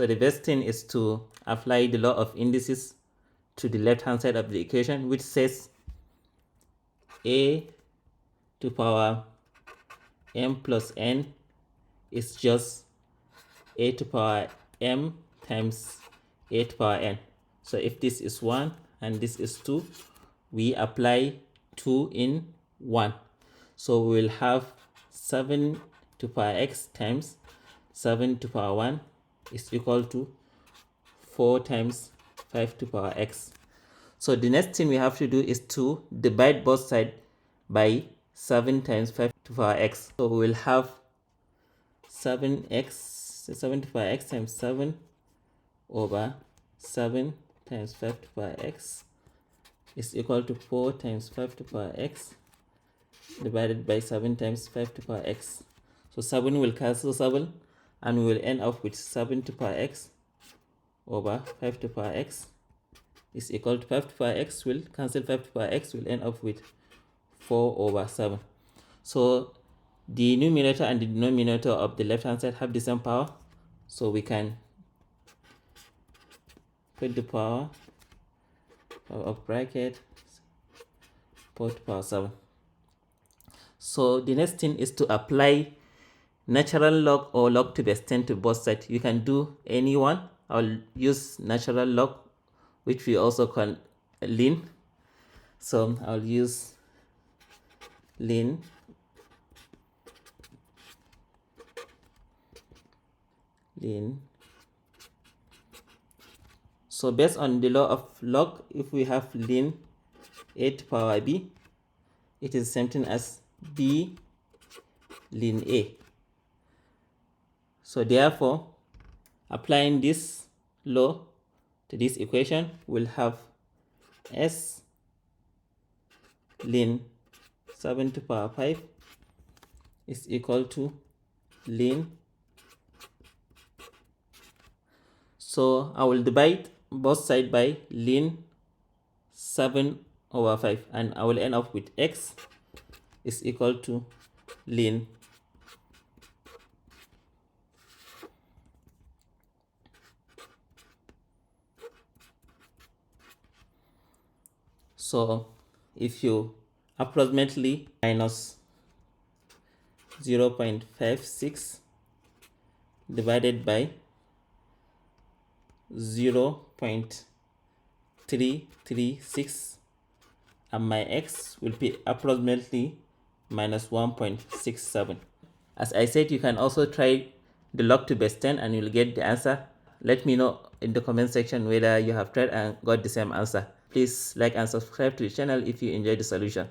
So the best thing is to apply the law of indices to the left hand side of the equation, which says a to power m plus n is just a to power m times a to power n. So if this is 1 and this is 2, we apply 2 in 1. So we will have 7 to power x times 7 to power 1 is equal to 4 times 5 to power x. So the next thing we have to do is to divide both sides by 7 times 5 to power x. So we will have 7 to power x times 7 over 7 times 5 to power x is equal to 4 times 5 to power x divided by 7 times 5 to power x. So 7 will cancel 7 and we will end up with 7 to power x over 5 to power x is equal to 5 to power x will cancel 5 to power x, will end up with 4 over 7. So the numerator and the denominator of the left hand side have the same power, so we can put the power of bracket 4 to power 7. So the next thing is to apply natural log or log to base 10 to both sides. You can do any one. I'll use natural log, which we also call ln. So I'll use ln So based on the law of log, if we have ln a to power b, it is the same thing as b ln a. So therefore, applying this law to this equation, we'll have s ln 7 to power 5 is equal to ln. So I will divide both sides by ln 7 over 5 and I will end up with x is equal to ln. So if you approximately minus 0.56 divided by 0.336 and my x will be approximately minus 1.67. As I said, you can also try the log to base 10 and you'll get the answer. Let me know in the comment section whether you have tried and got the same answer. Please like and subscribe to the channel if you enjoyed the solution.